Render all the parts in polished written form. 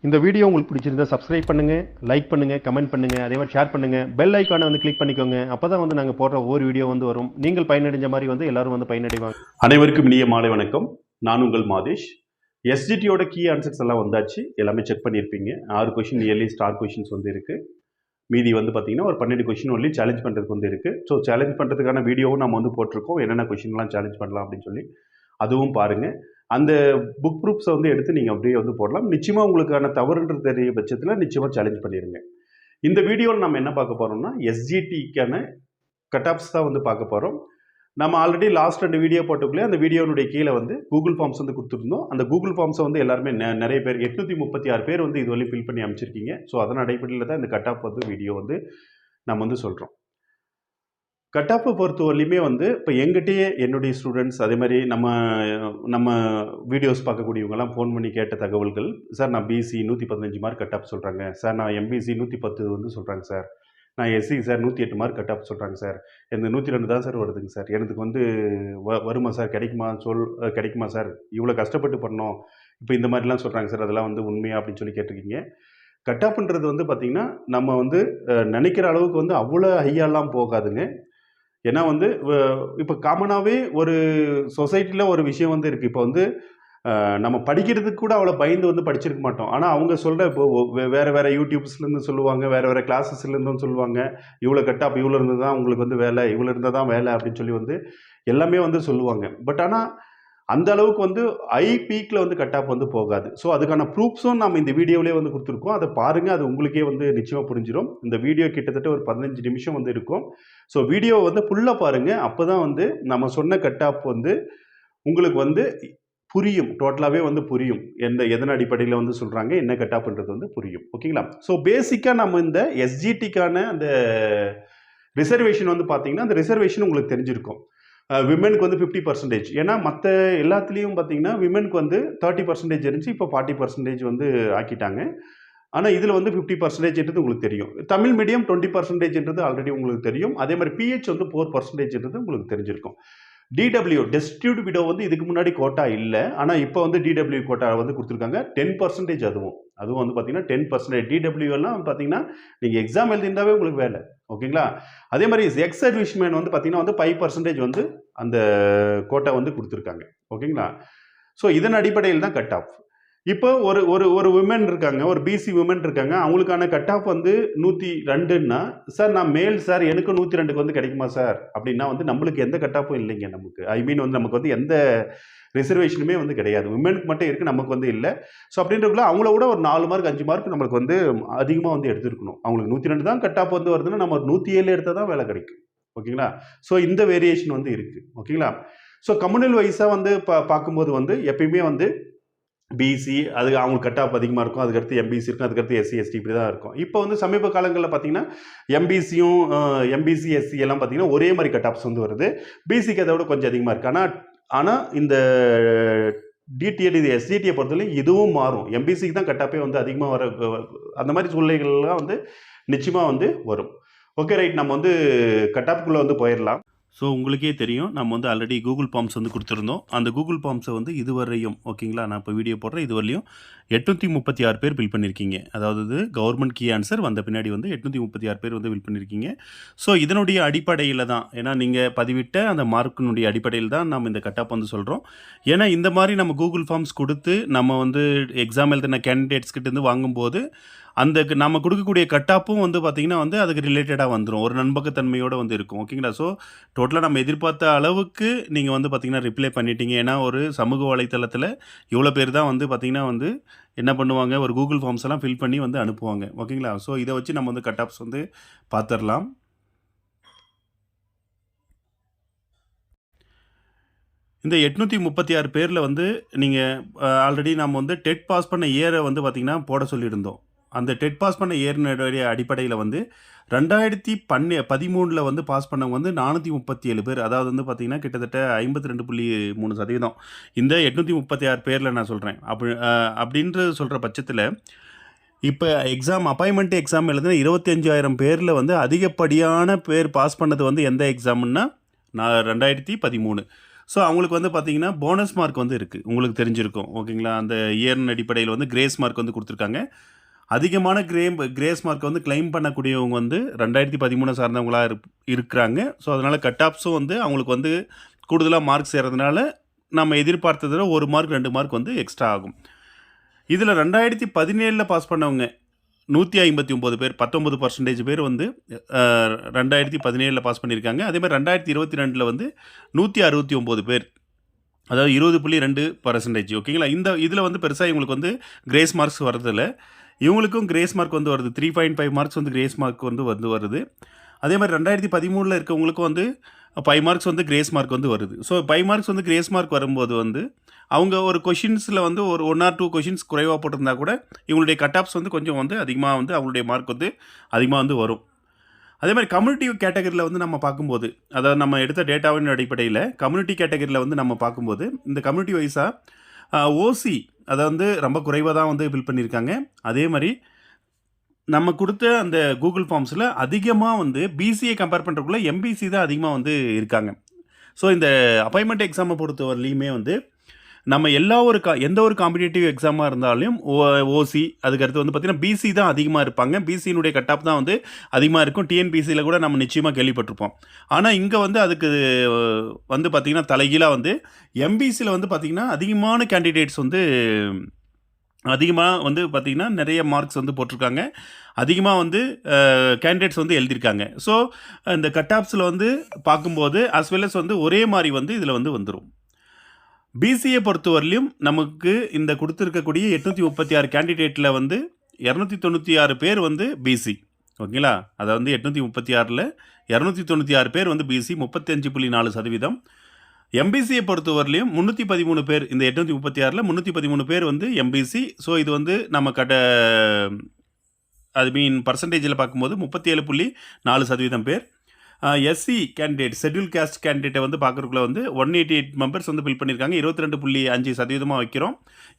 இந்த வீடியோ உங்களுக்கு பிடிச்சிருந்தா சப்ஸ்கிரைப் பண்ணுங்க, லைக் பண்ணுங்க, கமெண்ட் பண்ணுங்க, அதே மாதிரி ஷேர் பண்ணுங்க. பெல் ஐகானை வந்து கிளிக் பண்ணிக்கோங்க. அப்பதான் வந்து நாங்க போடுற ஒவ்வொரு வீடியோ வந்து வரும். நீங்கள் பயனடைஞ்ச மாதிரி வந்து எல்லாரும் வந்து பயனடைவாங்க. அனைவருக்கும் இனிய மாலை வணக்கம். நான் உங்கள் மாதேஷ். எஸ்ஜிடியோட கீ ஆன்சர்ஸ் எல்லாம் வந்தாச்சு. எல்லாமே செக் பண்ணியிருப்பீங்க. 6 கொஷின் நியர்லி ஸ்டார் கொஷின்ஸ் வந்து இருக்கு. மீதி வந்து பார்த்தீங்கன்னா ஒரு 12 கொஷின் ஒன்லி சேலஞ்ச் பண்ணுறதுக்கு வந்து இருக்கு. ஸோ சேலஞ்ச் பண்ணுறதுக்கான வீடியோவும் நம்ம வந்து போட்டிருக்கோம். என்னென்ன கொஷின்லாம் சேலஞ்ச் பண்ணலாம் அப்படின்னு சொல்லி அதுவும் பாருங்க. அந்த புக் ப்ரூஃப்ஸை வந்து எடுத்து நீங்கள் அப்படியே வந்து போடலாம். நிச்சயமாக உங்களுக்கான தவறுன்றது தெரிய பட்சத்தில் நிச்சயமாக சேலஞ்ச் பண்ணிடுங்க. இந்த வீடியோவில் நம்ம என்ன பார்க்க போகிறோம்னா எஸ்ஜிடிக்கான கட் ஆஃப்ஸ் தான் வந்து பார்க்க போகிறோம். நம்ம ஆல்ரெடி லாஸ்ட் 2 வீடியோ போட்டுக்குள்ளே அந்த வீடியோனுடைய கீழே வந்து கூகுள் ஃபார்ம்ஸ் வந்து கொடுத்துருந்தோம். அந்த கூகுள் ஃபார்ம்ஸை வந்து எல்லாருமே நிறைய பேர் 836 பேர் வந்து இதுவரையும் ஃபில் பண்ணி அமைச்சிருக்கீங்க. ஸோ அதன் அடிப்படையில் தான் இந்த கட் ஆஃப் வந்து வீடியோ வந்து நம்ம வந்து சொல்கிறோம். கட் ஆஃபை பொறுத்தவரையிலுமே வந்து இப்போ எங்கிட்டயே என்னுடைய ஸ்டூடெண்ட்ஸ் அதே மாதிரி நம்ம வீடியோஸ் பார்க்கக்கூடியவங்கலாம் ஃபோன் பண்ணி கேட்ட தகவல்கள், சார் நான் பிசி 115 மார்க் கட் ஆஃப் சொல்கிறாங்க சார், நான் எம்பிசி 110 வந்து சொல்கிறாங்க சார், நான் SC sir 108 mark cut off சொல்கிறாங்க சார், எனக்கு 102 தான் சார் வருதுங்க சார், எனக்கு வந்து வருமா சார், கிடைக்குமா சார், இவ்வளோ கஷ்டப்பட்டு பண்ணோம், இப்போ இந்த மாதிரிலாம் சொல்கிறாங்க சார், அதெல்லாம் வந்து உண்மையா அப்படின்னு சொல்லி கேட்டிருக்கீங்க. கட் ஆஃப்ன்றது வந்து பார்த்திங்கன்னா நம்ம வந்து நினைக்கிற அளவுக்கு வந்து அவ்வளோ ஹையாலாம் போகாதுங்க. ஏன்னா வந்து இப்போ காமனாகவே ஒரு சொசைட்டியில் ஒரு விஷயம் வந்து இருக்குது. இப்போ வந்து நம்ம படிக்கிறதுக்கு கூட அவ்வளோ பயந்து வந்து படிச்சிருக்க மாட்டோம். ஆனால் அவங்க சொல்கிற இப்போ வேறு யூடியூப்ஸ்லேருந்து சொல்லுவாங்க, வேறு கிளாஸஸ்லேருந்தும் சொல்லுவாங்க, இவ்வளோ கட் ஆஃப் இவ்வளோ இருந்து தான் உங்களுக்கு வந்து வேலை, இவ்வளோ இருந்தால் தான் வேலை அப்படின்னு சொல்லி வந்து எல்லாமே வந்து சொல்லுவாங்க. பட் ஆனால் அந்த அளவுக்கு வந்து ஐ பீக்கில் வந்து கட் ஆஃப் வந்து போகாது. ஸோ அதுக்கான ப்ரூஃப்ஸும் நம்ம இந்த வீடியோவிலே வந்து கொடுத்துருக்கோம். அதை பாருங்கள், அது உங்களுக்கே வந்து நிச்சயமாக புரிஞ்சிடும். இந்த வீடியோ கிட்டத்தட்ட ஒரு 15 நிமிஷம் வந்து இருக்கும். ஸோ வீடியோவை வந்து ஃபுல்லாக பாருங்கள். அப்போ தான் வந்து நம்ம சொன்ன கட் ஆஃப் வந்து உங்களுக்கு வந்து புரியும். டோட்டலாகவே வந்து புரியும். எதன் அடிப்படையில் வந்து சொல்கிறாங்க, என்ன கட் ஆஃப்ன்றது வந்து புரியும். ஓகேங்களா? ஸோ பேசிக்காக நம்ம இந்த எஸ்ஜிடிக்கான அந்த ரிசர்வேஷன் வந்து பார்த்தீங்கன்னா, அந்த ரிசர்வேஷன் உங்களுக்கு தெரிஞ்சிருக்கும். விமெனுக்கு வந்து 50%. ஏன்னா மற்ற எல்லாத்துலேயும் பார்த்தீங்கன்னா விமெனுக்கு வந்து 30% இருந்துச்சு, இப்போ 40% வந்து ஆக்கிட்டாங்க. ஆனால் இதில் வந்து 50%ன்றது உங்களுக்கு தெரியும். தமிழ் மீடியம் 20%ன்றது ஆல்ரெடி உங்களுக்கு தெரியும். அதே மாதிரி பிஹெச் வந்து 4%ன்றது உங்களுக்கு தெரிஞ்சிருக்கும். டிடபிள்யூ டெஸ்டியூட் விடோ வந்து இதுக்கு முன்னாடி கோட்டா இல்லை. ஆனால் இப்போ வந்து டிடபிள்யூ கோட்டா வந்து கொடுத்துருக்காங்க. 10% அதுவும் வந்து பார்த்தீங்கன்னா 10%. டிடபிள்யூ எல்லாம் பார்த்தீங்கன்னா நீங்கள் எக்ஸாம் எழுதியிருந்தாவே உங்களுக்கு வேலை. ஓகேங்களா? அதே மாதிரி எக்ஸ் சர்வீஸ்மேன் வந்து பார்த்தீங்கன்னா வந்து 5% வந்து அந்த கோட்டா வந்து கொடுத்துருக்காங்க. ஓகேங்களா? ஸோ இதன் அடிப்படையில் தான் கட் ஆஃப். இப்போ ஒரு விமன் இருக்காங்க, ஒரு பிசி விமன் இருக்காங்க, அவங்களுக்கான கட் ஆஃப் வந்து 102ன்னா, சார் நான் மேல் சார், எனக்கு 102க்கு வந்து கிடைக்குமா சார் அப்படின்னா வந்து நம்மளுக்கு எந்த கட் ஆஃபும் இல்லைங்க. நமக்கு வந்து நமக்கு வந்து எந்த ரிசர்வேஷனுமே வந்து கிடையாது. விமனுக்கு மட்டும் இருக்குது, நமக்கு வந்து இல்லை. ஸோ அப்படின்றக்குள்ள அவங்கள விட ஒரு 4 மார்க் 5 மார்க் நம்மளுக்கு வந்து அதிகமாக வந்து எடுத்துருக்கணும். அவங்களுக்கு 102 தான் கட் ஆஃப் வந்து வருதுன்னா நம்ம 107 எடுத்தால் தான் வேலை கிடைக்கும். ஓகேங்களா? ஸோ இந்த வேரியேஷன் வந்து இருக்குது. ஓகேங்களா? ஸோ கம்யூனல் வைஸாக வந்து பார்க்கும்போது வந்து எப்பயுமே வந்து பிசி அது அவங்களுக்கு கட் ஆஃப் அதிகமாக இருக்கும், அதுக்கடுத்து எம்பிசி இருக்கும், அதுக்கடுத்து எஸ்சி எஸ்டி இப்படி தான் இருக்கும். இப்போ வந்து சமீப காலங்களில் பார்த்தீங்கன்னா எம்பிசி எஸ்சி எல்லாம் பார்த்தீங்கன்னா ஒரே மாதிரி கட் ஆஃப்ஸ் வந்து வருது. பிசிக்கு அதை விட கொஞ்சம் அதிகமாக இருக்குது. ஆனால் இந்த டிடிஎட் இது எஸ்டிடியை பொறுத்தவரைக்கும் இதுவும் மாறும். எம்பிசிக்கு தான் கட் ஆஃபே வந்து அதிகமாக வர அந்த மாதிரி சூழ்நிலைகள்லாம் வந்து நிச்சயமாக வந்து வரும். ஓகே ரைட், நம்ம வந்து கட் ஆஃப்குள்ளே வந்து போயிடலாம். ஸோ உங்களுக்கே தெரியும், நம்ம வந்து ஆல்ரெடி கூகுள் ஃபார்ம்ஸ் வந்து கொடுத்துருந்தோம். அந்த கூகுள் ஃபார்ம்ஸை வந்து இதுவரையும், ஓகேங்களா, நான் இப்போ வீடியோ போடுறேன், இதுவரையும் 836 பேர் ஃபில் பண்ணியிருக்கீங்க. அதாவது கவர்மெண்ட் கீ ஆன்சர் வந்த பின்னாடி வந்து 836 பேர் வந்து ஃபில் பண்ணியிருக்கீங்க. ஸோ இதனுடைய அடிப்படையில் தான், ஏன்னா நீங்கள் பதிவிட்ட அந்த மார்க்கினுடைய அடிப்படையில் தான் நம்ம இந்த கட் ஆஃப் வந்து சொல்கிறோம். ஏன்னா இந்த மாதிரி நம்ம கூகுள் ஃபார்ம்ஸ் கொடுத்து நம்ம வந்து எக்ஸாம் எழுதின கேண்டிடேட்ஸ் கிட்டேருந்து வாங்கும்போது அந்த நம்ம கொடுக்கக்கூடிய கட் ஆஃபும் வந்து பார்த்திங்கன்னா வந்து அதுக்கு ரிலேட்டடாக வந்துடும், ஒரு நம்பகத்தன்மையோடு வந்து இருக்கும். ஓகேங்களா? ஸோ டோட்டலாக நம்ம எதிர்பார்த்த அளவுக்கு நீங்கள் வந்து பார்த்திங்கன்னா ரிப்ளை பண்ணிட்டீங்க. ஏன்னா ஒரு சமூக வலைத்தளத்தில் இவ்வளோ பேர் தான் வந்து பார்த்திங்கன்னா வந்து என்ன பண்ணுவாங்க, ஒரு கூகுள் ஃபார்ம்ஸ் எல்லாம் ஃபில் பண்ணி வந்து அனுப்புவாங்க. ஓகேங்களா? ஸோ இதை வச்சு நம்ம வந்து கட் ஆஃப்ஸ் வந்து பார்த்துடலாம். இந்த 836 பேரில் வந்து நீங்கள் ஆல்ரெடி நம்ம வந்து டெட் பாஸ் பண்ண இயரை வந்து பார்த்திங்கன்னா போட சொல்லியிருந்தோம். அந்த டெட் பாஸ் பண்ண இயர்னுடைய அடிப்படையில் வந்து 2013 வந்து பாஸ் பண்ணவங்க வந்து 437 பேர். அதாவது வந்து பார்த்திங்கன்னா கிட்டத்தட்ட 52.3%. இந்த 836 பேரில் நான் சொல்கிறேன். அப்படின்ற சொல்கிற பட்சத்தில் இப்போ அப்பாயின்மெண்ட் எக்ஸாம் எழுதுனா 25,000 பேரில் வந்து அதிகப்படியான பேர் பாஸ் பண்ணது வந்து எந்த எக்ஸாம்னா 2013. ஸோ அவங்களுக்கு வந்து பார்த்தீங்கன்னா போனஸ் மார்க் வந்து இருக்குது, உங்களுக்கு தெரிஞ்சிருக்கும். ஓகேங்களா? அந்த இயர்ன் அடிப்படையில் வந்து கிரேஸ் மார்க் வந்து கொடுத்துருக்காங்க. அதிகமான கிரேஸ் மார்க் வந்து கிளைம் பண்ணக்கூடியவங்க வந்து 2013 சார்ந்தவங்களா இருக்கிறாங்க. ஸோ அதனால் கட் ஆஃப்ஸும் வந்து அவங்களுக்கு வந்து கூடுதலாக மார்க் சேர்றதுனால நம்ம எதிர்பார்த்ததில் 1 மார்க் 2 மார்க் வந்து எக்ஸ்ட்ரா ஆகும். இதில் 2017 பாஸ் பண்ணவங்க 159 பேர், 19% பேர் வந்து 2017 பாஸ் பண்ணியிருக்காங்க. அதேமாதிரி 2022 வந்து 169 பேர், அதாவது 20.2%. ஓகேங்களா? இதில் வந்து பெருசாக இவங்களுக்கு வந்து கிரேஸ் மார்க்ஸ் வரதில்லை. இவங்களுக்கும் கிரேஸ் மார்க் வந்து வருது, 3.5 மார்க்ஸ் வந்து கிரேஸ் மார்க் வந்து வருது. அதே மாதிரி 2013 இருக்கவங்களுக்கும் வந்து 5 மார்க்ஸ் வந்து கிரேஸ் மார்க் வந்து வருது. ஸோ 5 மார்க்ஸ் வந்து கிரேஸ் மார்க் வரும்போது வந்து அவங்க ஒரு கொஷின்ஸில் வந்து ஒரு 1 or 2 கொஷின்ஸ் குறைவாக போட்டிருந்தா கூட இவங்களுடைய கட் ஆஃப்ஸ் வந்து கொஞ்சம் வந்து அதிகமாக வந்து அவங்களுடைய மார்க் வந்து அதிகமாக வந்து வரும். அதே மாதிரி கம்யூனிட்டி கேட்டகரியில் வந்து நம்ம பார்க்கும்போது, அதாவது நம்ம எடுத்த டேட்டாவின் அடிப்படையில் கம்யூனிட்டி கேட்டகரியில் வந்து நம்ம பார்க்கும்போது இந்த கம்யூனிட்டி வைஸாக ஓசி அதை வந்து ரொம்ப குறைவாக தான் வந்து ஃபில் பண்ணியிருக்காங்க. அதே மாதிரி நம்ம கொடுத்த அந்த கூகுள் ஃபார்ம்ஸில் அதிகமாக வந்து பிசிஏ கம்பேர் பண்ணுறதுக்குள்ள எம்பிசி தான் அதிகமாக வந்து இருக்காங்க. ஸோ இந்த அப்பாயின்மெண்ட் எக்ஸாமை பொறுத்தவரையிலையுமே வந்து நம்ம எந்த ஒரு காம்படிட்டிவ் எக்ஸாமாக இருந்தாலும் ஓசி, அதுக்கடுத்து வந்து பார்த்திங்கன்னா பிசி தான் அதிகமாக இருப்பாங்க. பிசியினுடைய கட் ஆஃப் தான் வந்து அதிகமாக இருக்கும். டிஎன்பிசியில் கூட நம்ம நிச்சயமாக கேள்விப்பட்டிருப்போம். ஆனால் இங்கே வந்து அதுக்கு வந்து பார்த்திங்கன்னா தலைகீழாக வந்து எம்பிசியில் வந்து பார்த்திங்கன்னா அதிகமான கேண்டிடேட்ஸ் வந்து அதிகமாக வந்து பார்த்திங்கன்னா நிறைய மார்க்ஸ் வந்து போட்டிருக்காங்க. அதிகமாக வந்து கேண்டிடேட்ஸ் வந்து எழுதியிருக்காங்க. ஸோ இந்த கட் ஆஃப்ஸில் வந்து பார்க்கும்போது as well as வந்து ஒரே மாதிரி வந்து இதில் வந்து வந்துடும். பிசிஏ பொறுத்தவரையிலும் நமக்கு இந்த கொடுத்துருக்கக்கூடிய 836 கேண்டிடேட்டில் வந்து 296 பேர் வந்து பிசி. ஓகேங்களா? அதை வந்து 836ல் 296 பேர் வந்து பிசி, 35.4%. எம்பிசியை பொறுத்தவரையிலையும் 313 பேர், இந்த 836ல் 313 பேர் வந்து எம்பிசி. ஸோ இது வந்து நம்ம பர்சன்டேஜில் பார்க்கும்போது 37.4% பேர். எஸ்சி கேண்டிடேட், ஷெட்யூல் கேஸ்ட் கேண்டிடேட்டை வந்து பார்க்குறதுக்குள்ள வந்து 188 மெம்பர்ஸ் வந்து ஃபில் பண்ணியிருக்காங்க. 22.5% வைக்கிறோம்.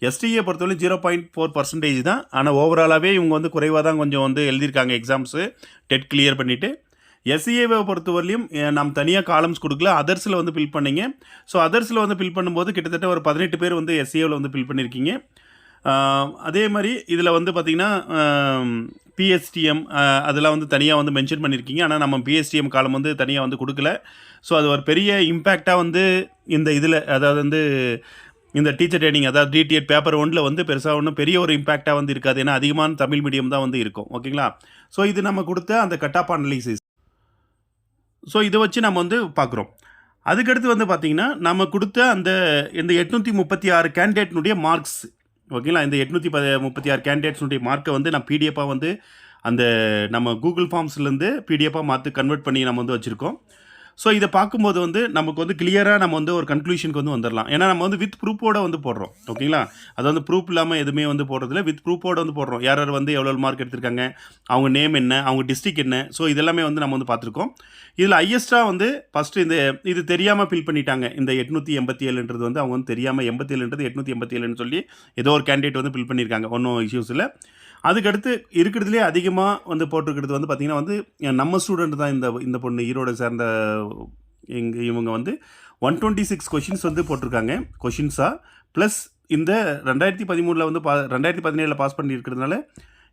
எஸ்டியை பொறுத்தவரை 0.4% தான். ஆனால் ஓவராலாகவே இவங்க வந்து குறைவாக தான் கொஞ்சம் வந்து எழுதியிருக்காங்க எக்ஸாம்ஸு, டெட் கிளியர் பண்ணிவிட்டு. எஸ்சிஏவை பொறுத்தவரையிலையும் நாம் தனியாக காலம்ஸ் கொடுக்கல, அதர்ஸில் வந்து ஃபில் பண்ணிங்க. ஸோ அதர்ஸில் வந்து ஃபில் பண்ணும்போது கிட்டத்தட்ட ஒரு 18 பேர் வந்து எஸ்சிஏவில் வந்து ஃபில் பண்ணியிருக்கீங்க. அதே மாதிரி இதில் வந்து பார்த்திங்கன்னா பிஎஸ்டிஎம் அதெல்லாம் வந்து தனியாக வந்து மென்ஷன் பண்ணியிருக்கீங்க. ஆனால் நம்ம பிஎஸ்டிஎம் காலம் வந்து தனியாக வந்து கொடுக்கல. ஸோ அது ஒரு பெரிய இம்பேக்டாக வந்து இந்த இதில், அதாவது வந்து இந்த டீச்சர் ட்ரைனிங், அதாவது டிடிஎட் பேப்பர் 1ல் வந்து பெருசாக ஒன்றும் பெரிய ஒரு இம்பேக்டாக வந்து இருக்காது. ஏன்னா அதிகமான தமிழ் மீடியம் தான் வந்து இருக்கும். ஓகேங்களா? ஸோ இது நம்ம கொடுத்த அந்த கட் ஆஃப் அனலைசிஸ். ஸோ இதை வச்சு நம்ம வந்து பார்க்குறோம். அதுக்கடுத்து வந்து பார்த்திங்கன்னா நம்ம கொடுத்த இந்த 836 கேண்டிடேட்னுடைய மார்க்ஸ். ஓகேங்களா? இந்த 836 கேண்டிடேட்ஸுடைய மார்க்கை வந்து நான் பிடிஎஃபாக வந்து அந்த நம்ம கூகுள் ஃபார்ம்ஸ்லேருந்து பிடிஎஃபாக கன்வெர்ட் பண்ணி நம்ம வந்து வச்சுருக்கோம். ஸோ இதை பார்க்கும்போது வந்து நமக்கு வந்து கிளியராக நம்ம வந்து ஒரு கன்க்ளூஷனுக்கு வந்து வந்துடலாம். ஏன்னா நம்ம வந்து வித் ப்ரூஃபோட வந்து போடுறோம். ஓகேங்களா? அது வந்து ப்ரூஃப் இல்லாமல் எதுவுமே வந்து போடுறதில்ல, வித் ப்ரூஃபோட வந்து போடுறோம். யார் வந்து எவ்வளோ மார்க் எடுத்திருக்காங்க, அவங்க நேம் என்ன, அவங்க டிஸ்ட்ரிக் என்ன. ஸோ இதெல்லாமே வந்து நம்ம வந்து பார்த்துருக்கோம். இதில் ஹையஸ்ட்டாக வந்து ஃபஸ்ட்டு இது தெரியாமல் ஃபில் பண்ணிட்டாங்க. இந்த 887ன்றது வந்து அவங்க வந்து தெரியாமல் 87ன்றது 887ன்னு சொல்லி ஏதோ ஒரு கேண்டிடேட் வந்து ஃபில் பண்ணியிருக்காங்க, ஒன்றும் இஷ்யூஸ் இல்லை. அதுக்கடுத்து இருக்கிறதுலே அதிகமாக வந்து போட்டிருக்கிறது வந்து பார்த்திங்கன்னா வந்து நம்ம ஸ்டூடெண்ட் தான். இந்த பொண்ணு ஈரோடு சேர்ந்த இவங்க வந்து 126 கொஷின்ஸ் வந்து போட்டிருக்காங்க கொஷின்ஸாக. ப்ளஸ் இந்த 2013 வந்து 2017 பாஸ் பண்ணி இருக்கிறதுனால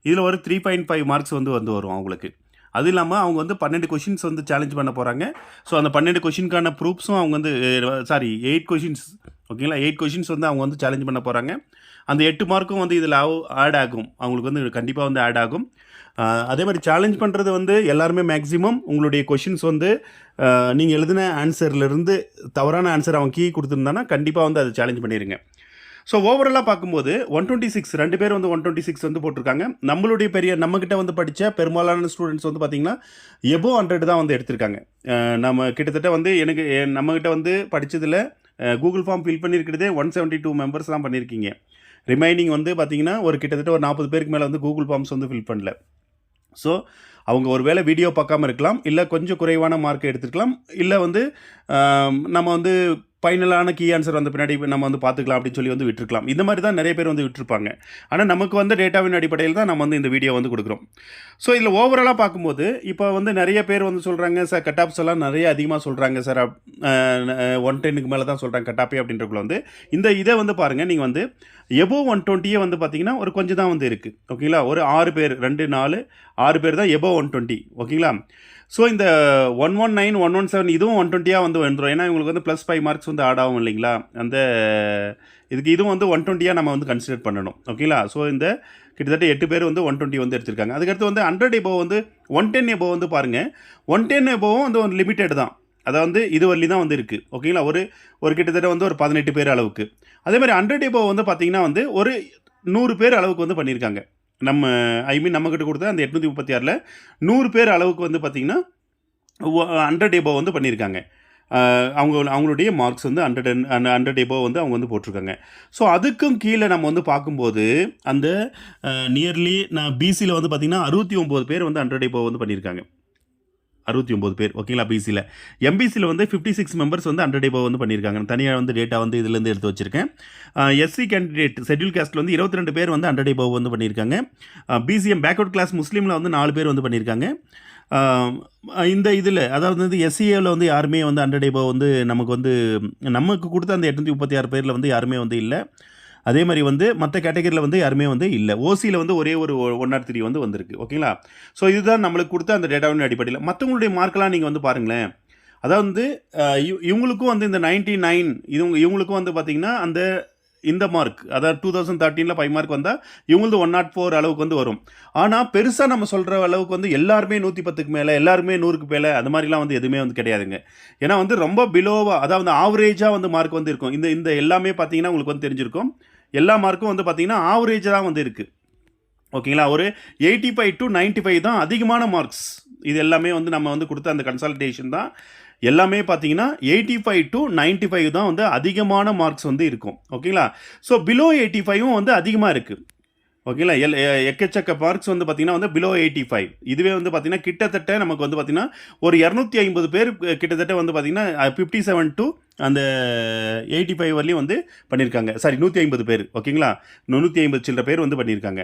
இதில் ஒரு 3.5 மார்க்ஸ் வந்து வரும் அவங்களுக்கு. அது இல்லாமல் அவங்க வந்து 12 கொஷின்ஸ் வந்து சேலஞ்ச் பண்ண போகிறாங்க. ஸோ அந்த 12 கொஷினுக்கான ப்ரூஃப்ஸும் அவங்க வந்து 8 கொஷின்ஸ். ஓகேங்களா? 8 கொஷின்ஸ் வந்து அவங்க வந்து சேலஞ்ச் பண்ண போகிறாங்க. அந்த 8 மார்க்கும் வந்து இதில் ஆட் ஆகும், அவங்களுக்கு வந்து கண்டிப்பாக வந்து ஆட் ஆகும். அதே மாதிரி சேலஞ்ச் பண்ணுறது வந்து எல்லாருமே மேக்ஸிமம் உங்களுடைய கொஷின்ஸ் வந்து நீங்கள் எழுதின ஆன்சர்லேருந்து தவறான ஆன்சர் அவன் கீ கொடுத்துருந்தானா கண்டிப்பாக வந்து அதை சேலஞ்ச் பண்ணிடுங்க. ஸோ ஓவராலாக பார்க்கும்போது 126 2 பேர் வந்து 126 வந்து போட்டிருக்காங்க. நம்மக்கிட்ட வந்து படித்த பெரும்பாலான ஸ்டூடெண்ட்ஸ் வந்து பார்த்திங்கன்னா எபோ 100 தான் வந்து எடுத்திருக்காங்க. நம்ம கிட்டத்தட்ட வந்து நம்மக்கிட்ட வந்து படித்ததில் கூகுள் ஃபார்ம் ஃபில் பண்ணியிருக்கிறதே 172 மெம்பர்ஸ் தான் பண்ணியிருக்கீங்க. ரிமைனிங் வந்து பார்த்திங்கன்னா ஒரு கிட்டத்தட்ட ஒரு 40 பேருக்கு மேலே வந்து கூகுள் ஃபார்ம்ஸ் வந்து ஃபில் பண்ணல. ஸோ அவங்க ஒரு வேளை வீடியோ பார்க்காம இருக்கலாம், இல்லை கொஞ்சம் குறைவான மார்க் எடுத்துருக்கலாம், இல்லை வந்து நம்ம வந்து ஃபைனலான கீ ஆன்சர் வந்த பின்னாடி நம்ம வந்து பார்த்துக்கலாம் அப்படின்னு சொல்லி வந்து விட்டுருக்கலாம். இந்த மாதிரி தான் நிறைய பேர் வந்து விட்டுருப்பாங்க. ஆனால் நமக்கு வந்து டேட்டாவின் அடிப்படையில் தான் நம்ம வந்து இந்த வீடியோ வந்து கொடுக்குறோம். ஸோ இதில் ஓவராலாக பார்க்கும்போது இப்போ வந்து நிறைய பேர் வந்து சொல்கிறாங்க சார் கட் ஆஃப்ஸ் எல்லாம் நிறைய அதிகமாக சொல்கிறாங்க சார் 110க்கு மேலே தான் சொல்கிறாங்க கட் ஆஃபே அப்படின்றக்குள்ள வந்து இந்த இதை வந்து பாருங்கள் நீங்கள் வந்து எபோவ் 120 வந்து பார்த்தீங்கன்னா ஒரு கொஞ்சம் தான் வந்து இருக்குது. ஓகேங்களா, ஒரு 6 பேர் 2 4 6 பேர் தான் எபோவ் 120. ஓகேங்களா, ஸோ இந்த 119 117 இதுவும் 120 வந்து வந்துடும். ஏன்னா இவங்களுக்கு வந்து +5 மார்க்ஸ் வந்து ஆட் ஆகும் இல்லைங்களா, அந்த இதுக்கு இதுவும் வந்து 120 நம்ம வந்து கன்சிடர் பண்ணணும். ஓகேங்களா, ஸோ இந்த கிட்டத்தட்ட 8 பேர் வந்து 120 வந்து எடுத்திருக்காங்க. அதுக்கடுத்து வந்து 100 எபோவ் வந்து 110 எபோவ் வந்து பாருங்கள் 110 எபோவும் வந்து ஒரு லிமிட்டட் தான். அதை வந்து இது வரலி தான் வந்து இருக்குது. ஓகேங்களா, ஒரு கிட்டத்தட்ட வந்து ஒரு 18 பேர் அளவுக்கு. அதே மாதிரி 100 எபோவ் வந்து பார்த்திங்கன்னா வந்து ஒரு 100 பேர் அளவுக்கு வந்து பண்ணியிருக்காங்க. நம்ம நம்மக்கிட்ட கொடுத்த அந்த 836ல் 100 பேர் அளவுக்கு வந்து பார்த்திங்கன்னா 100 எபோவ் வந்து பண்ணியிருக்காங்க. அவங்களுடைய மார்க்ஸ் வந்து 100 எபோவ் வந்து அவங்க வந்து போட்டிருக்காங்க. ஸோ அதுக்கும் கீழே நம்ம வந்து பார்க்கும்போது அந்த நியர்லி நான் பிசியில் வந்து பார்த்திங்கன்னா 69 பேர் வந்து 100 எபோவ் வந்து பண்ணியிருக்காங்க. 69 பேர். ஓகேங்களா, பிசியில். எம்பிசியில் வந்து 56 மெம்பர்ஸ் வந்து 100 எபோவ் வந்து பண்ணியிருக்காங்க. தனியாக வந்து டேட்டா வந்து இதுலேருந்து எடுத்து வச்சுருக்கேன். எஸ்சி கேண்டிடேட் ஷெட்யூல் காஸ்ட்டில் வந்து 22 பேர் வந்து 100 எபோவ் வந்து பண்ணியிருக்காங்க. பிசிஎம் பேக்வர்ட் கிளாஸ் முஸ்லீமில் வந்து 4 பேர் வந்து பண்ணியிருக்காங்க. இந்த இதில் அதாவது வந்து எஸ்சிஏவில் வந்து யாருமே வந்து 100 எபோவ் வந்து நமக்கு கொடுத்த அந்த 836 பேரில் வந்து யாருமே வந்து இல்லை. அதே மாதிரி வந்து மற்ற கேட்டகரியில் வந்து யாருமே வந்து இல்லை. ஓசியில் வந்து ஒரே ஒரு 103 வந்து வந்திருக்கு. ஓகேங்களா, ஸோ இதுதான் நம்மளுக்கு கொடுத்த அந்த டேட்டாவின் அடிப்படையில். மற்றவங்களுடைய மார்க்கெலாம் நீங்கள் வந்து பாருங்களேன். அதாவது வந்து இவங்களுக்கும் வந்து இந்த 99 இவங்களுக்கும் வந்து பார்த்திங்கன்னா இந்த மார்க் அதாவது 2013 5 மார்க் வந்தால் இவங்களது 104 அளவுக்கு வந்து வரும். ஆனால் பெருசாக நம்ம சொல்கிற அளவுக்கு வந்து எல்லாருமே 110க்கு மேலே எல்லாருமே 100க்கு மேலே அது மாதிரிலாம் வந்து எதுவுமே வந்து கிடையாதுங்க. ஏன்னா வந்து ரொம்ப பிலோவாக அதாவது ஆவரேஜாக வந்து மார்க் வந்து இருக்கும். இந்த எல்லாமே பார்த்தீங்கன்னா உங்களுக்கு வந்து தெரிஞ்சிருக்கும். எல்லா மார்க்கும் வந்து பார்த்தீங்கன்னா ஆவரேஜ் தான் வந்து இருக்குது. ஓகேங்களா, ஒரு 85 to 95 தான் அதிகமான மார்க்ஸ். இது எல்லாமே வந்து நம்ம வந்து கொடுத்த அந்த கன்சல்டேஷன் தான் எல்லாமே பார்த்தீங்கன்னா 85 to 95 தான் வந்து அதிகமான மார்க்ஸ் வந்து இருக்கும். ஓகேங்களா, ஸோ பிலோ 85ம் வந்து அதிகமாக இருக்குது. ஓகேங்களா, எக்கச்சக்க மார்க்ஸ் வந்து பார்த்திங்கன்னா வந்து பிலோ 85. இதுவே வந்து பார்த்திங்கன்னா கிட்டத்தட்ட நமக்கு வந்து பார்த்திங்கன்னா ஒரு 250 பேர் கிட்டத்தட்ட வந்து பார்த்திங்கன்னா 57 to அந்த 85 வரலையும் வந்து பண்ணியிருக்காங்க. சாரி 150 பேர். ஓகேங்களா, 150 சில்லற பேர் வந்து பண்ணியிருக்காங்க.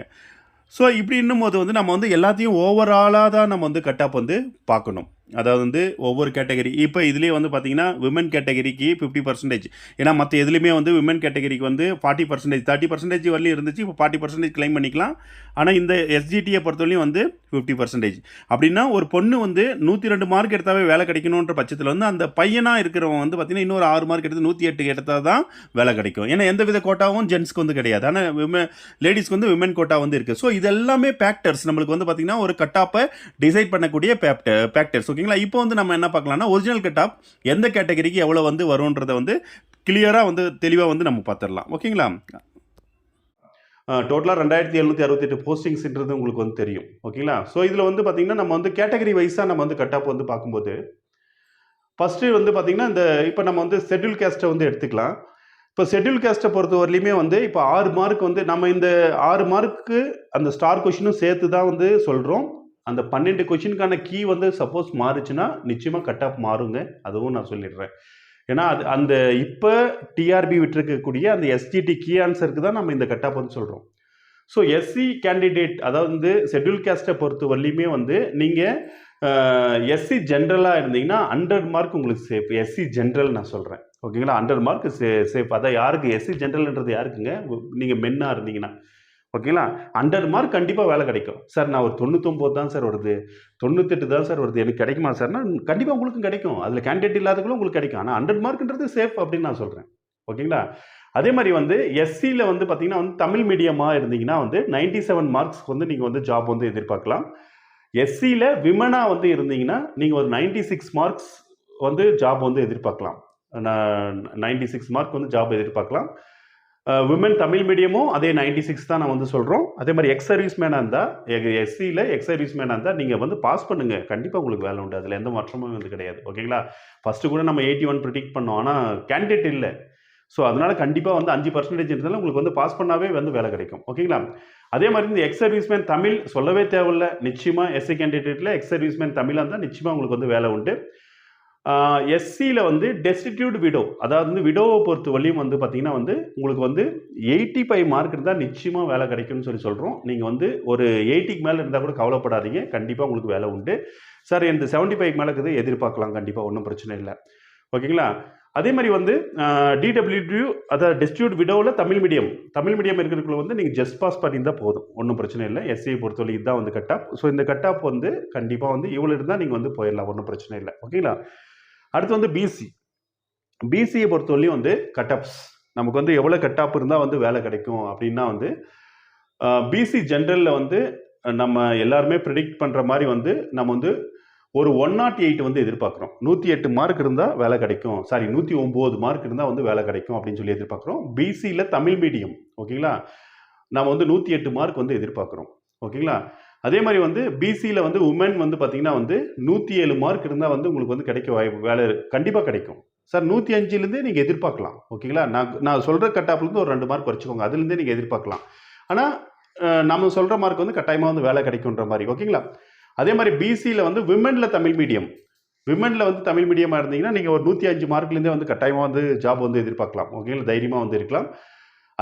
ஸோ இப்படி இன்னும் போது வந்து நம்ம வந்து எல்லாத்தையும் ஓவராலாக தான் நம்ம வந்து கட் ஆஃப் வந்து பார்க்கணும். அதாவது வந்து ஒவ்வொரு கேட்டகரி இப்போ இதுலேயே வந்து பார்த்திங்கன்னா விமன் கேட்டகரிக்கு 50%. ஏன்னா மற்ற எதுலேயுமே வந்து விமன் கேட்டகரிக்கு வந்து 40%, 30% வரலையும் இருந்துச்சு. இப்போ 40% கிளைம் பண்ணிக்கலாம். ஆனால் இந்த எஸ்ஜிடியை பொறுத்தவரையும் வந்து 50%. அப்படின்னா ஒரு பொண்ணு வந்து 102 மார்க் எடுத்தாவே வேலை கிடைக்கணுன்ற பட்சத்தில் வந்து அந்த பையனாக இருக்கிறவங்க வந்து பார்த்திங்கன்னா இன்னொரு 6 மார்க் எடுத்து 108 எடுத்தால் தான் வேலை கிடைக்கும். ஏன்னா எந்த வித கோட்டாவும் ஜென்ஸ்க்கு வந்து கிடையாது. ஆனால் லேடிஸ்க்கு வந்து விமன் கோட்டா வந்து இருக்குது. ஸோ இது எல்லாமே ஃபேக்டர்ஸ் நம்மளுக்கு வந்து பார்த்திங்கன்னா ஒரு கட் ஆஃபை டிசைட் பண்ணக்கூடிய ஃபேக்டர்ஸ். ஓகேங்களா, இப்போ வந்து நம்ம என்ன பார்க்கலாம்னா ஒரிஜினல் கட் ஆஃப் எந்த கேட்டகரிக்கு எவ்வளோ வந்து வரும்ன்றதை வந்து கிளியராக வந்து தெளிவாக வந்து நம்ம பார்த்துடலாம். ஓகேங்களா, டோட்டலாக 2768 போஸ்டிங்ஸ்ன்றது உங்களுக்கு வந்து தெரியும். ஓகேங்களா, ஸோ இதில் வந்து பார்த்திங்கன்னா நம்ம வந்து கேட்டகரி வைஸாக நம்ம வந்து கட் ஆஃப் வந்து பார்க்கும்போது ஃபஸ்ட்டு வந்து பார்த்திங்கன்னா இப்போ நம்ம வந்து ஷெட்யூல் காஸ்ட்டை வந்து எடுத்துக்கலாம். இப்போ ஷெட்யூல் காஸ்ட்டை பொறுத்த வரலையுமே வந்து இப்போ 6 மார்க் வந்து நம்ம இந்த 6 மார்க்கு அந்த ஸ்டார் கொஷினும் சேர்த்து தான் வந்து சொல்கிறோம். அந்த 12 கொஷினுக்கான கீ வந்து சப்போஸ் மாறுச்சுன்னா நிச்சயமாக கட் ஆஃப் மாறுங்க. அதுவும் நான் சொல்லிடுறேன். ஏன்னா அந்த இப்போ டிஆர்பி விட்டுருக்கக்கூடிய அந்த எஸ்ஜிடி கீ ஆன்சருக்கு தான் நம்ம இந்த கட் ஆஃப் வந்து சொல்கிறோம். ஸோ எஸ்சி கேண்டிடேட் அதாவது வந்து ஷெட்யூல் காஸ்ட்டை பொறுத்த வரலையுமே வந்து நீங்கள் எஸ்சி ஜென்ரலாக இருந்தீங்கன்னா 100 மார்க் உங்களுக்கு சேஃப். எஸ்சி ஜென்ரல் நான் சொல்கிறேன். ஓகேங்களா, 100 மார்க் சேஃப். அதான் யாருக்கு எஸ்சி ஜென்ரல்ன்றது யாருக்குங்க, நீங்கள் மென்னாக இருந்தீங்கன்னா. ஓகேங்களா, 100 மார்க் கண்டிப்பாக வேலை கிடைக்கும். சார் நான் ஒரு 99 தான் சார் வருது, 98 தான் சார் வருது, எனக்கு கிடைக்குமா சார்னா கண்டிப்பாக உங்களுக்கும் கிடைக்கும். அதில் கேண்டிடேட் இல்லாதவங்களும் உங்களுக்கு கிடைக்கும். ஆனால் 100 மார்க்ன்றது சேஃப் அப்படின்னு நான் சொல்கிறேன். ஓகேங்களா, அதே மாதிரி வந்து எஸ்சியில் வந்து பார்த்தீங்கன்னா வந்து தமிழ் மீடியமாக இருந்தீங்கன்னா வந்து 97 மார்க்ஸ் வந்து நீங்கள் வந்து ஜாப் வந்து எதிர்பார்க்கலாம். எஸ்சியில் விமனாக வந்து இருந்தீங்கன்னா நீங்கள் ஒரு 96 மார்க்ஸ் வந்து ஜாப் வந்து எதிர்பார்க்கலாம். 96 மார்க் வந்து ஜாப் எதிர்பார்க்கலாம். விமன் தமிழ் மீடியமும் அதே 96 தான் நான் வந்து சொல்கிறோம். அதே மாதிரி எக்ஸ் சர்வீஸ் மேனாக இருந்தால் எஸ்சியில் எக்ஸ் சர்வீஸ் மேனாக இருந்தால் நீங்கள் வந்து பாஸ் பண்ணுங்கள், கண்டிப்பாக உங்களுக்கு வேலை உண்டு. அதில் எந்த மாற்றமும் வந்து கிடையாது. ஓகேங்களா, ஃபஸ்ட்டு கூட நம்ம 81 ப்ரிடிக்ட் பண்ணோம், ஆனால் கேண்டிடேட் இல்லை. ஸோ அதனால் கண்டிப்பாக வந்து 5% இருந்தாலும் உங்களுக்கு வந்து பாஸ் பண்ணாவே வந்து வேலை கிடைக்கும். ஓகேங்களா, அதே மாதிரி இந்த எக்ஸ் சர்வீஸ்மேன் தமிழ் சொல்லவே தேவையில்லை. நிச்சயமாக எஸ்சி கேண்டிடேட்டில் எக்ஸ் சர்வீஸ்மேன் தமிழாக இருந்தால் நிச்சயமாக உங்களுக்கு வந்து வேலை உண்டு. எஸ்சியில் வந்து டெஸ்டிடியூட் விடோ, அதாவது வந்து விடோவை பொறுத்த வரையும் வந்து பார்த்தீங்கன்னா வந்து உங்களுக்கு வந்து 85 மார்க் இருந்தால் நிச்சயமாக வேலை கிடைக்கும்னு சொல்கிறோம். நீங்கள் வந்து ஒரு 80க்கு மேலே இருந்தால் கூட கவலைப்படாதீங்க, கண்டிப்பாக உங்களுக்கு வேலை உண்டு. சார் இந்த 75க்கு மேலே இருக்குது எதிர்பார்க்கலாம், கண்டிப்பாக ஒன்றும் பிரச்சனை இல்லை. ஓகேங்களா? அதே மாதிரி வந்து டிடபிள்யூடியூ, அதாவது டெஸ்டிடியூட் விடோவில் தமிழ் மீடியம் இருக்கிறதுக்குள்ள வந்து நீங்கள் ஜஸ்ட் பாஸ் பண்ணியிருந்தால் போதும், ஒன்றும் பிரச்சனை இல்லை. எஸ்சியை பொறுத்தவரை இதுதான் வந்து கட் ஆஃப். ஸோ இந்த கட் ஆஃப் வந்து கண்டிப்பாக வந்து இவ்வளோ இருந்தால் நீங்கள் வந்து போயிடலாம், ஒன்றும் பிரச்சனை இல்லை. ஓகேங்களா? அடுத்து வந்து பிசியை பொறுத்தவரையும் வந்து கட் ஆஃப்ஸ் நமக்கு வந்து எவ்வளோ கட் ஆஃப் இருந்தால் வந்து வேலை கிடைக்கும் அப்படின்னா வந்து பிசி ஜென்ரலில் வந்து நம்ம எல்லாருமே ப்ரிடிக்ட் பண்ணுற மாதிரி வந்து நம்ம வந்து ஒரு 108 வந்து எதிர்பார்க்குறோம். 108 மார்க் இருந்தால் வேலை கிடைக்கும், சாரி 109 மார்க் இருந்தால் வந்து வேலை கிடைக்கும் அப்படின்னு சொல்லி எதிர்பார்க்குறோம். பிசியில் தமிழ் மீடியம், ஓகேங்களா, நம்ம வந்து 108 மார்க் வந்து எதிர்பார்க்குறோம். ஓகேங்களா? அதே மாதிரி வந்து பிசியில் வந்து உமன் வந்து பார்த்தீங்கன்னா வந்து 107 மார்க் இருந்தால் வந்து உங்களுக்கு வந்து கிடைக்க வாய்ப்பு, வேலை கண்டிப்பாக கிடைக்கும். சார் 105லேருந்தே நீங்கள் எதிர்பார்க்கலாம். ஓகேங்களா? நான் சொல்கிற கட் ஆஃப்லேருந்து ஒரு 2 மார்க் வச்சுக்கோங்க, அதுலேருந்தே நீங்கள் எதிர்பார்க்கலாம். ஆனால் நம்ம சொல்கிற மார்க் வந்து கட்டாயமாக வந்து வேலை கிடைக்குன்ற மாதிரி. ஓகேங்களா? அதே மாதிரி பிசியில் வந்து விமனில் தமிழ் மீடியமாக இருந்தீங்கன்னா நீங்கள் ஒரு 105 மார்க்லேருந்தே வந்து கட்டாயமாக வந்து ஜாப் வந்து எதிர்பார்க்கலாம். ஓகேங்களா? தைரியமாக வந்து இருக்கலாம்.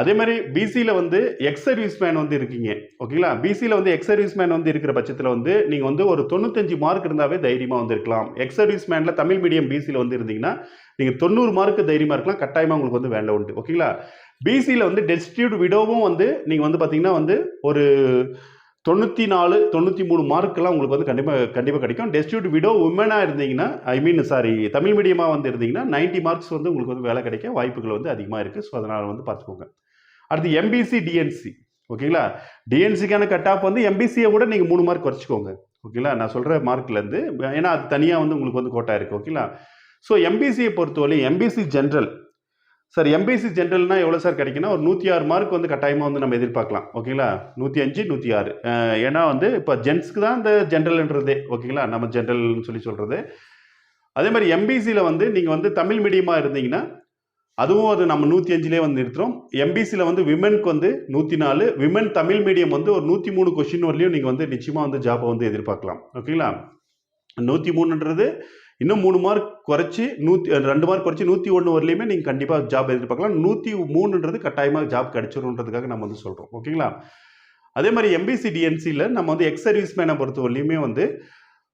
அதே மாதிரி பிசியில் வந்து எக்ஸ் சர்வீஸ் மேன் வந்து இருக்கீங்க. ஓகேங்களா? பிசியில் வந்து எக்ஸ் சர்வீஸ் மேன் வந்து இருக்கிற பட்சத்தில் வந்து நீங்கள் வந்து ஒரு 95 மார்க் இருந்தாவே தைரியமாக வந்து இருக்கலாம். எக்ஸ் சர்வீஸ் மேனில் தமிழ் மீடியம் பிசியில் வந்து இருந்தீங்கன்னா நீங்கள் 90 மார்க்கு தைரியமாக இருக்கலாம், கட்டாயமாக உங்களுக்கு வந்து வேலை உண்டு. ஓகேங்களா? பிசியில் வந்து டெஸ்டிடியூட் விடோவும் வந்து நீங்கள் வந்து பார்த்தீங்கன்னா வந்து ஒரு 94 93 மார்க்கெல்லாம் உங்களுக்கு வந்து கண்டிப்பாக கிடைக்கும். டெஸ்டிடியூட் விடோ உமனாக இருந்தீங்கன்னா, தமிழ் மீடியமாக வந்து இருந்தீங்கன்னா 90 மார்க்ஸ் வந்து உங்களுக்கு வந்து வேலை கிடைக்க வாய்ப்புகள் வந்து அதிகமாக இருக்குது. ஸோ அதனால் வந்து பார்த்துக்கோங்க. அடுத்து எம்பிசி டிஎன்சி. ஓகேங்களா? டிஎன்சிக்கான கட் ஆஃப் வந்து எம்பிசியை கூட நீங்கள் 3 மார்க் குறைச்சிக்கோங்க. ஓகேங்களா? நான் சொல்கிற மார்க்லேருந்து, ஏன்னா அது தனியாக வந்து உங்களுக்கு வந்து கோட்டா இருக்குது. ஓகேங்களா? ஸோ எம்பிசியை பொறுத்தவரை எம்பிசி ஜென்ரல், சார் எம்பிசி ஜென்ரல்னா எவ்வளோ சார் கிடைக்குன்னா ஒரு 106 மார்க் வந்து கட்டாயமாக வந்து நம்ம எதிர்பார்க்கலாம். ஓகேங்களா? 105 106. ஏன்னா வந்து இப்போ ஜென்ஸ்க்கு தான் இந்த ஜென்ரல்ன்றதே. ஓகேங்களா? நம்ம ஜென்ரல்னு சொல்கிறது. அதே மாதிரி எம்பிசியில் வந்து நீங்கள் வந்து தமிழ் மீடியமாக இருந்தீங்கன்னா அதுவும் அது நம்ம 105லே வந்து நிறுத்துறோம். எம்பிசியில் வந்து விமனுக்கு வந்து 104, விமன் தமிழ் மீடியம் வந்து ஒரு 103 கொஸ்டின் வரலையும் நீங்கள் வந்து நிச்சயமாக வந்து ஜாப்பை வந்து எதிர்பார்க்கலாம். ஓகேங்களா? 103ன்றது இன்னும் 3 மார்க் குறைச்சி 2 மார்க் குறைச்சி 101 வரலையுமே நீங்கள் கண்டிப்பாக ஜாப் எதிர்பார்க்கலாம். 103ன்றது கட்டாயமாக ஜாப் கிடைச்சிருன்றதுக்காக நம்ம வந்து சொல்கிறோம். ஓகேங்களா? அதே மாதிரி எம்பிசி டிஎன்சியில் நம்ம வந்து எக்ஸ் சர்வீஸ் மேனை பொறுத்த வரலையுமே வந்து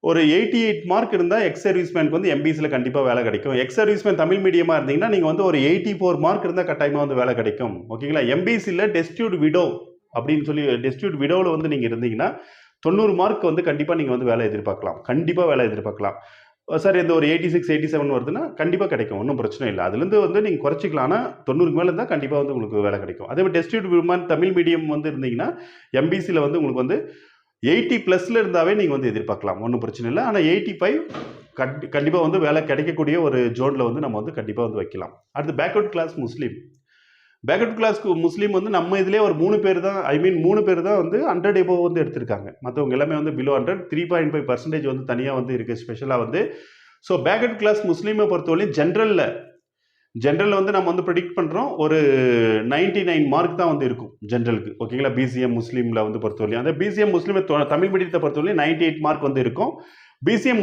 ஒரு 88 மார்க் இருந்தால் எக்ஸ் சர்வீஸ் மேனுக்கு வந்து எம்பிசியில் கண்டிப்பாக வேலை கிடைக்கும். எக்ஸ் சர்வீஸ் மேன் தமிழ் மீடியமாக இருந்தீங்கன்னா நீங்கள் வந்து ஒரு 84 மார்க் இருந்தால் கட்டாயமாக வந்து வேலை கிடைக்கும். ஓகேங்களா? எம்பிசியில் டெஸ்டிடியூட் விடோ அப்படின்னு சொல்லி டெஸ்டிடியூட் விடோவில் வந்து நீங்கள் இருந்தீங்கன்னா 90 மார்க் வந்து கண்டிப்பாக நீங்கள் வந்து வேலை எதிர்பார்க்கலாம், கண்டிப்பாக வேலை எதிர்பார்க்கலாம். சார் இந்த ஒரு 86 87 வருதுன்னா கண்டிப்பாக கிடைக்கும், ஒன்றும் பிரச்சனை இல்லை. அதுலேருந்து வந்து நீங்கள் குறைச்சிக்கலாம். ஆனால் 90க்கு மேலே இருந்தால் கண்டிப்பாக வந்து உங்களுக்கு வேலை கிடைக்கும். அதே மாதிரி டெஸ்டிடியூட் விமன் தமிழ் மீடியம் வந்து இருந்தீங்கன்னா எம்பிசியில் வந்து உங்களுக்கு வந்து 80+ இருந்தாவே நீங்கள் வந்து எதிர்பார்க்கலாம், ஒன்றும் பிரச்சனை இல்லை. ஆனால் 85 கண்டிப்பாக வந்து வேலை கிடைக்கக்கூடிய ஒரு ஜோனில் வந்து நம்ம வந்து கண்டிப்பாக வந்து வைக்கலாம். அடுத்து பேக்வர்ட் கிளாஸ் முஸ்லீம் வந்து நம்ம இதிலே ஒரு 3 பேர் தான், 3 பேர் தான் வந்து 100 எபோவ் வந்து எடுத்திருக்காங்க. மற்றவங்க எல்லாமே வந்து பிலோ 100, 3.5% வந்து தனியாக வந்து இருக்குது ஸ்பெஷலாக வந்து. ஸோ பேக்வர்ட் கிளாஸ் முஸ்லீமை பொறுத்தவரையும் ஜென்ரலில் வந்து நம்ம வந்து ப்ரெடிக்ட் பண்ணுறோம் ஒரு 99 மார்க் தான் வந்து இருக்கும் ஜென்ரலுக்கு. ஓகேங்களா? பிசிஎம் முஸ்லீமில் வந்து பொறுத்தவரையும் அந்த பிசிஎம் முஸ்லீம் தமிழ் மீடியத்தை பொறுத்தவரையும் 98 மார்க் வந்து இருக்கும். பிசிஎம்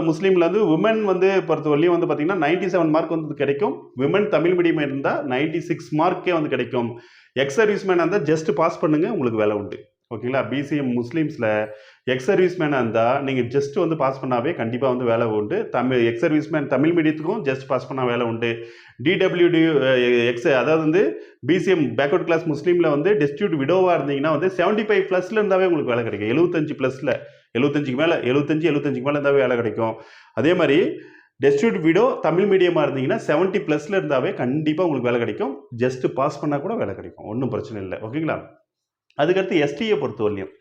முஸ்லீமில் வந்து உமன் வந்து பொறுத்தவரையும் வந்து பார்த்தீங்கன்னா 97 மார்க் வந்து கிடைக்கும். விமன் தமிழ் மீடியம் இருந்தால் 96 மார்க்கே வந்து கிடைக்கும். எக்ஸ் சர்வீஸ் மேனாக இருந்தால் ஜஸ்ட் பாஸ் பண்ணுங்கள், உங்களுக்கு வேலை உண்டு. ஓகேங்களா? பிசிஎம் முஸ்லீம்ஸில் எக்ஸ் சர்வீஸ் மேனாக இருந்தால் நீங்கள் ஜஸ்ட் வந்து பாஸ் பண்ணாவே கண்டிப்பாக வந்து வேலை உண்டு. எக்ஸ் சர்வீஸ் மேன் தமிழ் மீடியத்துக்கும் ஜஸ்ட் பாஸ் பண்ணால் வேலை உண்டு. டிடபிள்யூடி அதாவது வந்து பிசிஎம் பேக்வர்ட் கிளாஸ் முஸ்லீமில் வந்து டெஸ்டிடியூட் விடோவாக இருந்தீங்கன்னா வந்து 75+ இருந்தாவே உங்களுக்கு வேலை கிடைக்கும். 75+, 75க்கு மேலே 75க்கு மேலே இருந்தாவே வேலை கிடைக்கும். அதே மாதிரி டெஸ்டிடியூட் விடோ தமிழ் மீடியமாக இருந்தீங்கன்னா 70+ இருந்தாவே கண்டிப்பாக உங்களுக்கு வேலை கிடைக்கும். ஜஸ்ட் பாஸ் பண்ணால் கூட வேலை கிடைக்கும், ஒன்றும் பிரச்சனை இல்லை. ஓகேங்களா? அதுக்கடுத்து எஸ்டியை பொறுத்தவரையும்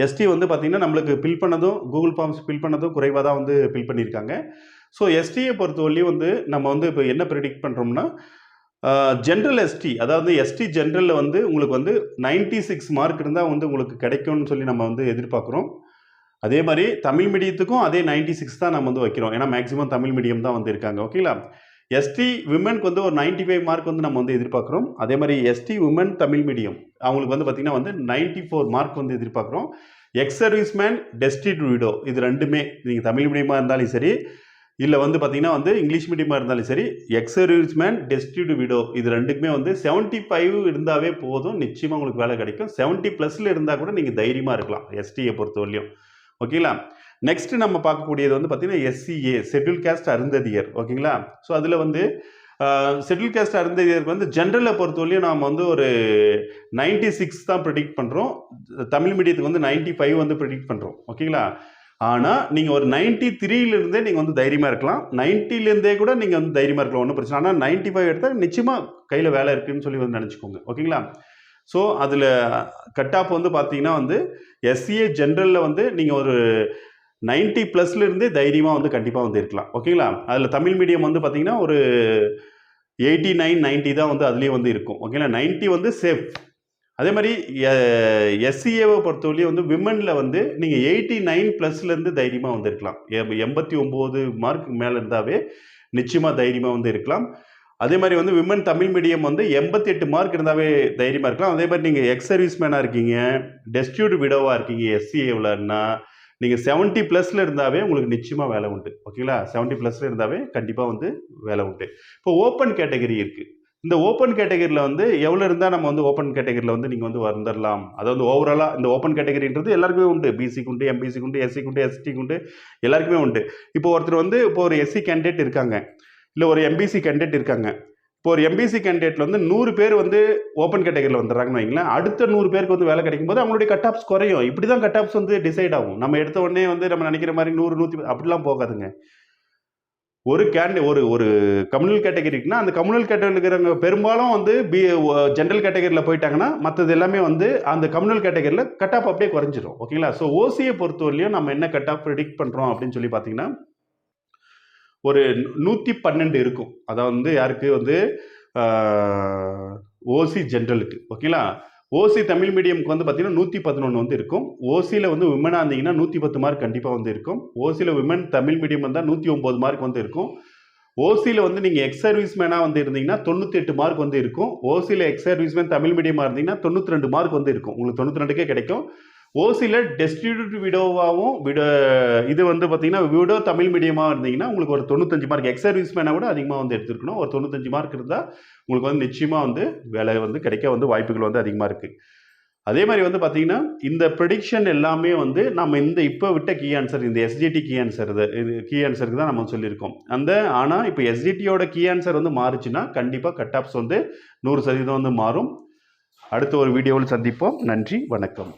எஸ்டி வந்து பார்த்திங்கன்னா நம்மளுக்கு பில் பண்ணதும் கூகுள் ஃபார்ம்ஸ் பில் பண்ணதும் குறைவாக தான் வந்து பில் பண்ணியிருக்காங்க. ஸோ எஸ்டியை பொறுத்தவரையும் வந்து நம்ம வந்து இப்போ என்ன ப்ரெடிக்ட் பண்ணுறோம்னா ஜென்ரல் எஸ்டி, அதாவது எஸ்டி ஜென்ரலில் வந்து உங்களுக்கு வந்து 96 மார்க் இருந்தால் வந்து உங்களுக்கு கிடைக்கும்னு சொல்லி நம்ம வந்து எதிர்பார்க்குறோம். அதே மாதிரி தமிழ் மீடியத்துக்கும் அதே 96 தான் நம்ம வந்து வைக்கிறோம், ஏன்னா மேக்ஸிமம் தமிழ் மீடியம் தான் வந்து இருக்காங்க. ஓகேங்களா? எஸ்டி விமனுக்கு வந்து ஒரு 95 மார்க் வந்து நம்ம வந்து எதிர்பார்க்குறோம். அதே மாதிரி எஸ்டி விமன் தமிழ் மீடியம் அவங்களுக்கு வந்து பார்த்திங்கன்னா வந்து 94 மார்க் வந்து எதிர்பார்க்குறோம். X service man destitute widow இது ரெண்டுமே நீங்கள் தமிழ் மீடியமாக இருந்தாலும் சரி, இல்லை வந்து பார்த்தீங்கன்னா வந்து இங்கிலீஷ் மீடியமாக இருந்தாலும் சரி, எக்ஸ் சர்வீஸ்மேன், டெஸ்டிடியூட் விடோ இது ரெண்டுக்குமே வந்து 75 இருந்தாவே போதும், நிச்சயமாக உங்களுக்கு வேலை கிடைக்கும். 70+ இருந்தால் கூட நீங்கள் தைரியமாக இருக்கலாம் எஸ்டியை பொறுத்தவரையிலும். ஓகேங்களா? நெக்ஸ்ட் நம்ம பார்க்கக்கூடியது வந்து பார்த்தீங்கன்னா எஸ்சிஏ, ஷெட்யூல் காஸ்ட் அருந்ததியர். ஓகேங்களா? ஸோ அதில் வந்து ஷெட்யூல் காஸ்ட் அருந்ததியருக்கு வந்து ஜென்ரலை பொறுத்தவரையிலும் நாம் வந்து ஒரு 96 தான் ப்ரிடிக்ட் பண்ணுறோம். தமிழ் மீடியத்துக்கு வந்து 95 வந்து ப்ரிடிக்ட் பண்ணுறோம். ஓகேங்களா? ஆனால் நீங்கள் ஒரு 93 நீங்கள் வந்து தைரியமாக இருக்கலாம். 90 கூட நீங்கள் வந்து தைரியமாக இருக்கலாம், ஒன்றும் பிரச்சனை. ஆனால் 95 எடுத்தால் நிச்சயமாக கையில் வேலை இருக்குன்னு சொல்லி வந்து நினச்சிக்கோங்க. ஓகேங்களா? ஸோ அதில் கட் ஆஃப் வந்து பார்த்தீங்கன்னா வந்து எஸ்சிஏ ஜென்ரலில் வந்து நீங்கள் ஒரு 90+ தைரியமாக வந்து கண்டிப்பாக வந்து இருக்கலாம். ஓகேங்களா? அதில் தமிழ் மீடியம் வந்து பார்த்தீங்கன்னா ஒரு 89, 90 தான் வந்து அதுலேயும் வந்து இருக்கும். ஓகேங்களா? 90 வந்து சேஃப். அதே மாதிரி எஸ்சிஏவை பொறுத்தவரையும் வந்து விமனில் வந்து நீங்கள் 89+லேருந்து தைரியமாக வந்து இருக்கலாம். 89 மார்க் மேலே இருந்தாவே நிச்சயமாக தைரியமாக வந்து இருக்கலாம். அதே மாதிரி வந்து விமன் தமிழ் மீடியம் வந்து 88 மார்க் இருந்தாவே தைரியமாக இருக்கலாம். அதே மாதிரி நீங்கள் எக்ஸ் சர்வீஸ்மேனாக இருக்கீங்க, டெஸ்டிடியூட் விடோவாக இருக்கீங்க எஸ்சிஏவில்னா நீங்கள் 70+ இருந்தாவே உங்களுக்கு நிச்சயமாக வேலை உண்டு. ஓகேங்களா? 70+ இருந்தாவே கண்டிப்பாக வந்து வேலை உண்டு. இப்போ ஓப்பன் கேட்டகரி இருக்குது. இந்த ஓப்பன் கேட்டகரியில் வந்து எவ்வளோ இருந்தால் நம்ம வந்து ஓப்பன் கேட்டகரியில் வந்து நீங்கள் வந்து வந்துடலாம். அதாவது ஓவராலாக இந்த ஓப்பன் கேட்டகரின்றது எல்லாருக்குமே உண்டு. பிசிக்கு உண்டு, எம்பிசிக்கு உண்டு, எஸ்சிக்கு உண்டு, எஸ்டிக்கு உண்டு, எல்லாருக்குமே உண்டு. இப்போ ஒருத்தர் வந்து இப்போ ஒரு எஸ்சி கேண்டிடேட் இருக்காங்க, இல்லை ஒரு எம்பிசி கேண்டிடேட் இருக்காங்க. இப்போ ஒரு எம்பிசி கேண்டிடேட்டில் வந்து 100 பேர் வந்து ஓப்பன் கேட்டகரியில் வந்துடுறாங்கன்னு வைங்களேன். அடுத்த 100 பேருக்கு வந்து வேலை கிடைக்கும் போது அவங்களுடைய கட் ஆஃப்ஸ் குறையும். இப்படி தான் கட் ஆஃப்ஸ் வந்து டிசைட் ஆகும். நம்ம எடுத்த உடனே வந்து நம்ம நினைக்கிற மாதிரி 100, 100 அப்படிலாம் போகாதுங்க. ஒரு ஒரு கம்யூனல் கேட்டகரிக்குன்னா அந்த கம்யூனல் கேட்டகரியில் இருக்கிறவங்க பெரும்பாலும் வந்து ஜென்ரல் கேட்டகரியில் போயிட்டாங்கன்னா மற்றது எல்லாமே வந்து அந்த கம்யூனல் கேட்டகரியில் கட் ஆஃப் அப்படியே குறைஞ்சிரும். ஓகேங்களா? ஸோ ஓசியை பொறுத்தவரையிலையும் நம்ம என்ன கட் ஆஃப் ப்ரிடிக்ட் பண்ணுறோம் அப்படின்னு சொல்லி பார்த்தீங்கன்னா ஒரு 112 இருக்கும். அதாவது வந்து யாருக்கு வந்து ஓசி ஜென்ரலுக்கு. ஓகேங்களா? ஓசி தமிழ் மீடியமுக்கு வந்து பார்த்தீங்கன்னா 111 வந்து இருக்கும். ஓசியில் வந்து விமனாக இருந்தீங்கன்னா 110 மார்க் கண்டிப்பாக வந்து இருக்கும். ஓசியில் விமன் தமிழ் மீடியம் வந்தால் 109 மார்க் வந்து இருக்கும். ஓசியில் வந்து நீங்கள் எக்ஸ் சர்வீஸ்மேனாக வந்து இருந்தீங்கன்னா 98 மார்க் வந்து இருக்கும். ஓசியில் எக்ஸ் சர்வீஸ்மேன் தமிழ் மீடியமாக இருந்தீங்கன்னா 92 மார்க் வந்து இருக்கும். உங்களுக்கு 92க்கே கிடைக்கும். ஓசியில் டெஸ்டிடியூட் விடோவாகவும் இது வந்து பார்த்தீங்கன்னா விடோ தமிழ் மீடியமாக இருந்தீங்கன்னா உங்களுக்கு ஒரு 95 மார்க், எக்ஸ் சர்வீஸ்மேனை விட அதிகமாக வந்து எடுத்துருக்கணும். ஒரு 95 மார்க் இருந்தால் உங்களுக்கு வந்து நிச்சயமாக வந்து வேலை வந்து கிடைக்க வந்து வாய்ப்புகள் வந்து அதிகமாக இருக்குது. அதே மாதிரி வந்து பார்த்தீங்கன்னா இந்த ப்ரெடிக்ஷன் எல்லாமே வந்து நம்ம இந்த இப்போ விட்ட கீ ஆன்சர், இந்த எஸ்ஜிடி கீ ஆன்சர், இது கீ ஆன்சருக்கு தான் நம்ம சொல்லியிருக்கோம். ஆனால் இப்போ எஸ்ஜிடியோட கீ ஆன்சர் வந்து மாறுச்சுன்னா கண்டிப்பாக கட் ஆஃப்ஸ் வந்து 100% வந்து மாறும். அடுத்த ஒரு வீடியோவில் சந்திப்போம். நன்றி, வணக்கம்.